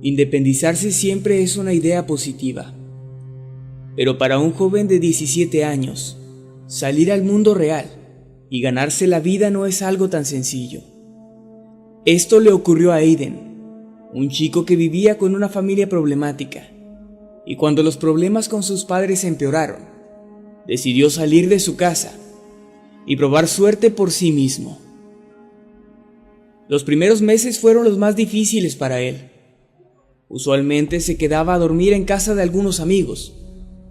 Independizarse siempre es una idea positiva, pero para un joven de 17 años, salir al mundo real y ganarse la vida no es algo tan sencillo. Esto le ocurrió a Aiden, un chico que vivía con una familia problemática, y cuando los problemas con sus padres empeoraron, decidió salir de su casa y probar suerte por sí mismo. Los primeros meses fueron los más difíciles para él. Usualmente se quedaba a dormir en casa de algunos amigos,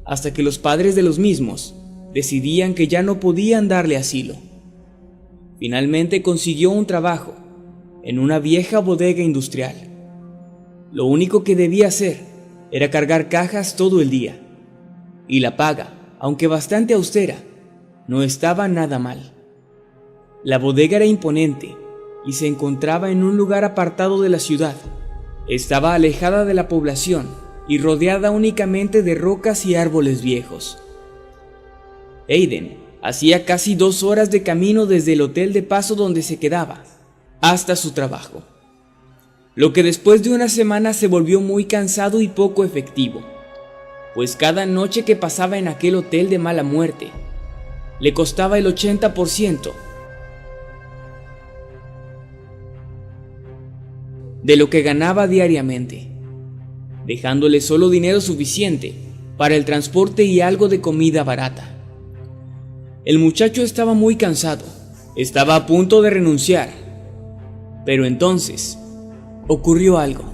hasta que los padres de los mismos decidían que ya no podían darle asilo. Finalmente consiguió un trabajo en una vieja bodega industrial. Lo único que debía hacer era cargar cajas todo el día, y la paga, aunque bastante austera, no estaba nada mal. La bodega era imponente y se encontraba en un lugar apartado de la ciudad. Estaba alejada de la población y rodeada únicamente de rocas y árboles viejos. Aiden hacía casi 2 horas de camino desde el hotel de paso donde se quedaba hasta su trabajo, lo que después de una semana se volvió muy cansado y poco efectivo, pues cada noche que pasaba en aquel hotel de mala muerte le costaba el 80% de lo que ganaba diariamente, dejándole solo dinero suficiente para el transporte y algo de comida barata. El muchacho estaba muy cansado, estaba a punto de renunciar, pero entonces ocurrió algo.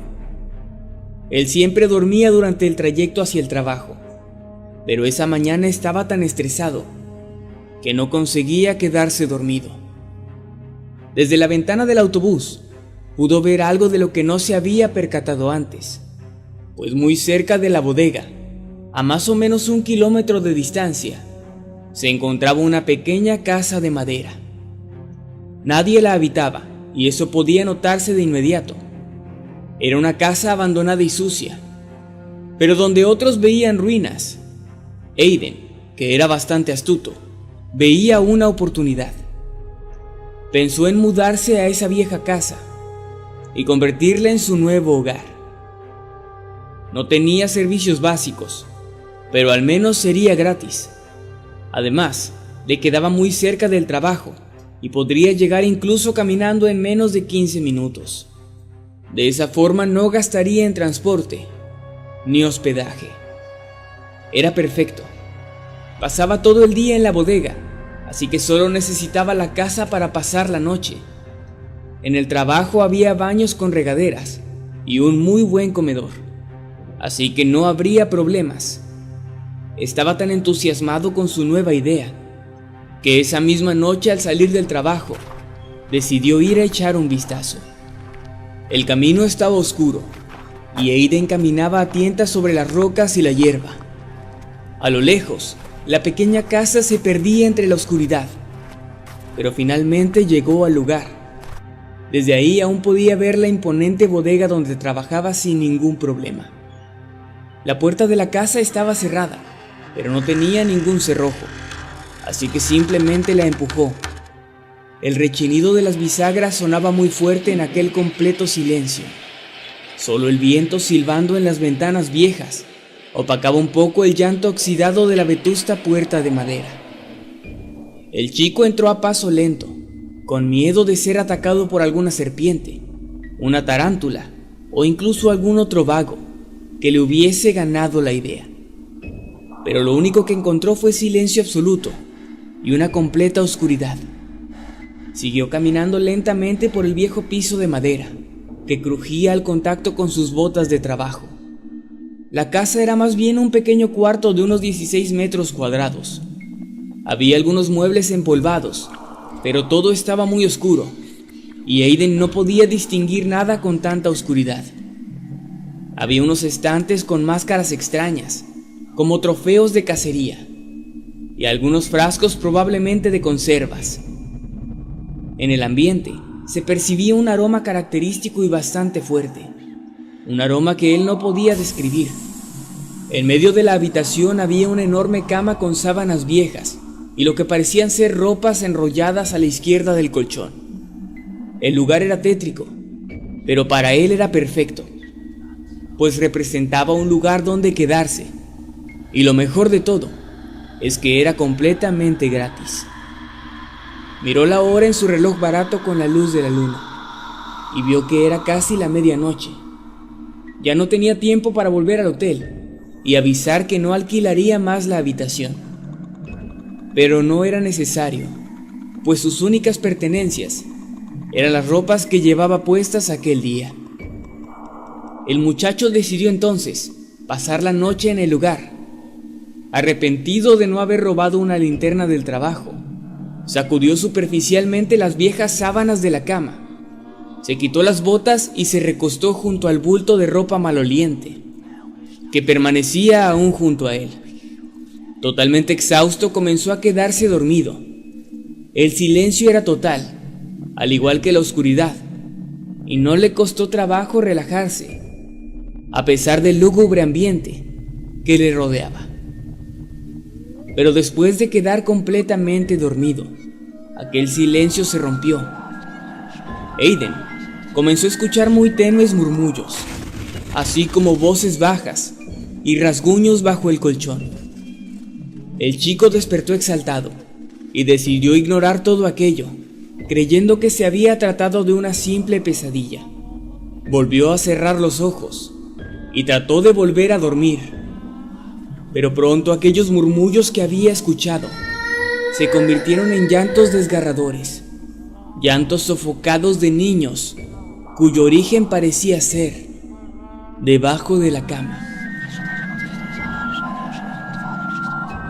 Él siempre dormía durante el trayecto hacia el trabajo, pero esa mañana estaba tan estresado que no conseguía quedarse dormido. Desde la ventana del autobús pudo ver algo de lo que no se había percatado antes, pues muy cerca de la bodega, a más o menos 1 kilómetro de distancia, se encontraba una pequeña casa de madera. Nadie la habitaba, y eso podía notarse de inmediato. Era una casa abandonada y sucia, pero donde otros veían ruinas, Aiden, que era bastante astuto, veía una oportunidad. Pensó en mudarse a esa vieja casa y convertirla en su nuevo hogar. No tenía servicios básicos, pero al menos sería gratis. Además, le quedaba muy cerca del trabajo y podría llegar incluso caminando en menos de 15 minutos. De esa forma no gastaría en transporte ni hospedaje. Era perfecto. Pasaba todo el día en la bodega, así que solo necesitaba la casa para pasar la noche. En el trabajo había baños con regaderas y un muy buen comedor, así que no habría problemas. Estaba tan entusiasmado con su nueva idea que esa misma noche, al salir del trabajo, decidió ir a echar un vistazo. El camino estaba oscuro y Aiden caminaba a tientas sobre las rocas y la hierba. A lo lejos, la pequeña casa se perdía entre la oscuridad, pero finalmente llegó al lugar. Desde ahí aún podía ver la imponente bodega donde trabajaba sin ningún problema. La puerta de la casa estaba cerrada, pero no tenía ningún cerrojo, así que simplemente la empujó. El rechinido de las bisagras sonaba muy fuerte en aquel completo silencio. Solo el viento silbando en las ventanas viejas opacaba un poco el llanto oxidado de la vetusta puerta de madera. El chico entró a paso lento, con miedo de ser atacado por alguna serpiente, una tarántula o incluso algún otro vago que le hubiese ganado la idea. Pero lo único que encontró fue silencio absoluto y una completa oscuridad. Siguió caminando lentamente por el viejo piso de madera, que crujía al contacto con sus botas de trabajo. La casa era más bien un pequeño cuarto de unos 16 metros cuadrados. Había algunos muebles empolvados, pero todo estaba muy oscuro, y Aiden no podía distinguir nada con tanta oscuridad. Había unos estantes con máscaras extrañas, como trofeos de cacería, y algunos frascos probablemente de conservas. En el ambiente se percibía un aroma característico y bastante fuerte, un aroma que él no podía describir. En medio de la habitación había una enorme cama con sábanas viejas y lo que parecían ser ropas enrolladas a la izquierda del colchón. El lugar era tétrico, pero para él era perfecto, pues representaba un lugar donde quedarse, y lo mejor de todo es que era completamente gratis. Miró la hora en su reloj barato con la luz de la luna y vio que era casi la medianoche. Ya no tenía tiempo para volver al hotel y avisar que no alquilaría más la habitación. Pero no era necesario, pues sus únicas pertenencias eran las ropas que llevaba puestas aquel día. El muchacho decidió entonces pasar la noche en el lugar. Arrepentido de no haber robado una linterna del trabajo, sacudió superficialmente las viejas sábanas de la cama, se quitó las botas y se recostó junto al bulto de ropa maloliente que permanecía aún junto a él. Totalmente exhausto, comenzó a quedarse dormido. El silencio era total, al igual que la oscuridad, y no le costó trabajo relajarse, a pesar del lúgubre ambiente que le rodeaba. Pero después de quedar completamente dormido, aquel silencio se rompió. Aiden comenzó a escuchar muy tenues murmullos, así como voces bajas y rasguños bajo el colchón. El chico despertó exaltado y decidió ignorar todo aquello, creyendo que se había tratado de una simple pesadilla. Volvió a cerrar los ojos y trató de volver a dormir. Pero pronto aquellos murmullos que había escuchado se convirtieron en llantos desgarradores, llantos sofocados de niños cuyo origen parecía ser debajo de la cama.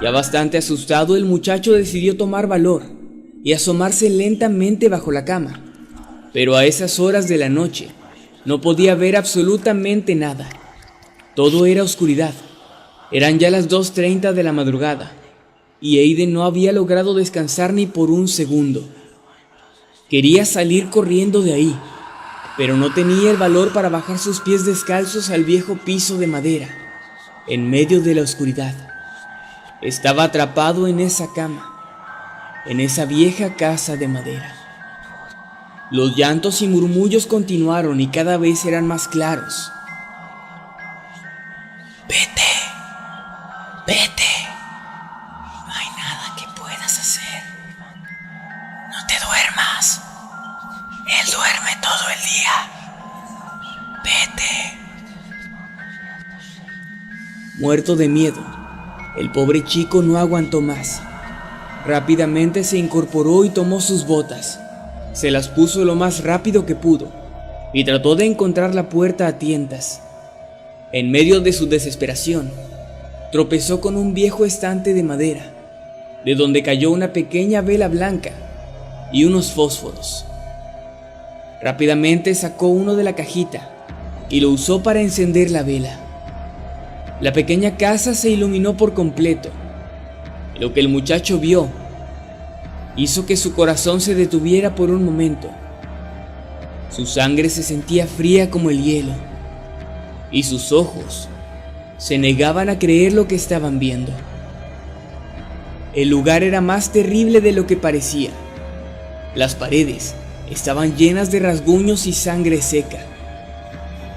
Ya bastante asustado, el muchacho decidió tomar valor y asomarse lentamente bajo la cama, pero a esas horas de la noche no podía ver absolutamente nada. Todo era oscuridad. Eran ya las 2:30 de la madrugada y Aiden no había logrado descansar ni por un segundo. Quería salir corriendo de ahí, pero no tenía el valor para bajar sus pies descalzos al viejo piso de madera, en medio de la oscuridad. Estaba atrapado en esa cama, en esa vieja casa de madera. Los llantos y murmullos continuaron y cada vez eran más claros. Vete. No hay nada que puedas hacer. No te duermas. Él duerme todo el día. Vete. Muerto de miedo, el pobre chico no aguantó más. Rápidamente se incorporó y tomó sus botas. Se las puso lo más rápido que pudo y trató de encontrar la puerta a tientas. En medio de su desesperación, tropezó con un viejo estante de madera, de donde cayó una pequeña vela blanca y unos fósforos. Rápidamente sacó uno de la cajita y lo usó para encender la vela. La pequeña casa se iluminó por completo. Lo que el muchacho vio hizo que su corazón se detuviera por un momento. Su sangre se sentía fría como el hielo y sus ojos se negaban a creer lo que estaban viendo. El lugar era más terrible de lo que parecía. Las paredes estaban llenas de rasguños y sangre seca.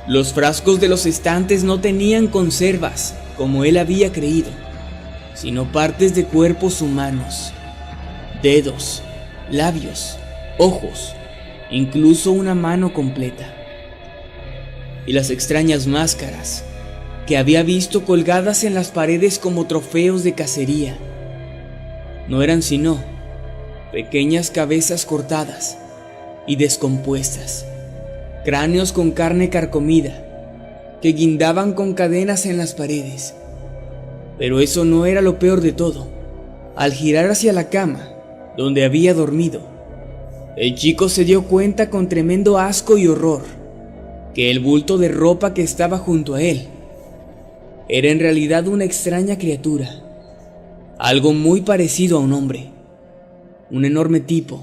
Los frascos de los estantes no tenían conservas, como él había creído, sino partes de cuerpos humanos, dedos, labios, ojos, incluso una mano completa. Y las extrañas máscaras que había visto colgadas en las paredes como trofeos de cacería no eran sino pequeñas cabezas cortadas y descompuestas, cráneos con carne carcomida que guindaban con cadenas en las paredes. Pero eso no era lo peor de todo. Al girar hacia la cama donde había dormido, el chico se dio cuenta con tremendo asco y horror que el bulto de ropa que estaba junto a él era en realidad una extraña criatura, algo muy parecido a un hombre, un enorme tipo,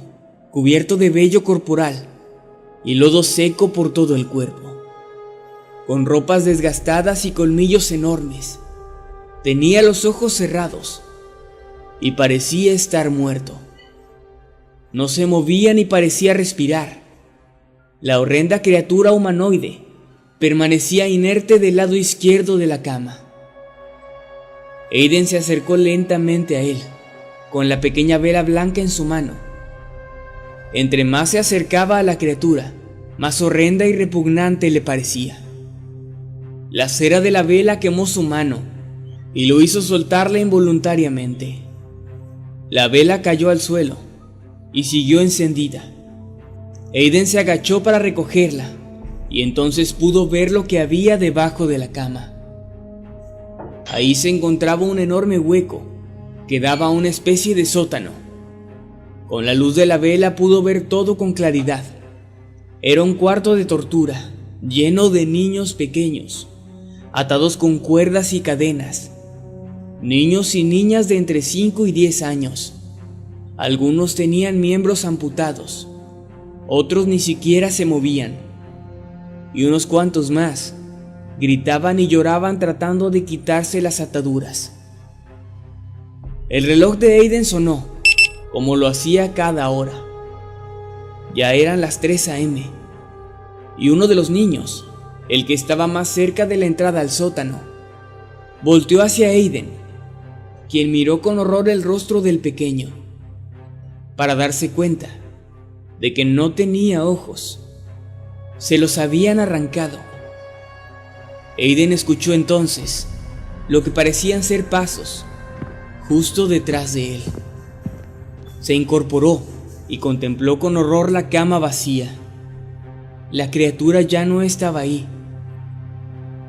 cubierto de vello corporal y lodo seco por todo el cuerpo, con ropas desgastadas y colmillos enormes. Tenía los ojos cerrados y parecía estar muerto. No se movía ni parecía respirar. La horrenda criatura humanoide permanecía inerte del lado izquierdo de la cama. Aiden se acercó lentamente a él, con la pequeña vela blanca en su mano. Entre más se acercaba a la criatura, más horrenda y repugnante le parecía. La cera de la vela quemó su mano y lo hizo soltarla involuntariamente. La vela cayó al suelo y siguió encendida. Aiden se agachó para recogerla y entonces pudo ver lo que había debajo de la cama. Ahí se encontraba un enorme hueco que daba a una especie de sótano. Con la luz de la vela pudo ver todo con claridad. Era un cuarto de tortura, lleno de niños pequeños, atados con cuerdas y cadenas. Niños y niñas de entre 5 y 10 años. Algunos tenían miembros amputados, otros ni siquiera se movían, y unos cuantos más gritaban y lloraban tratando de quitarse las ataduras. El reloj de Aiden sonó, como lo hacía cada hora. Ya eran las 3 a.m. y uno de los niños, el que estaba más cerca de la entrada al sótano, volteó hacia Aiden, quien miró con horror el rostro del pequeño, para darse cuenta de que no tenía ojos. Se los habían arrancado. Aiden escuchó entonces lo que parecían ser pasos justo detrás de él. Se incorporó y contempló con horror la cama vacía. La criatura ya no estaba ahí.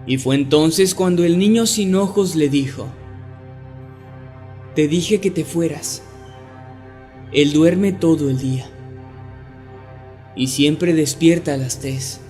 Y fue entonces cuando el niño sin ojos le dijo: «Te dije que te fueras. Él duerme todo el día y siempre despierta a las 3.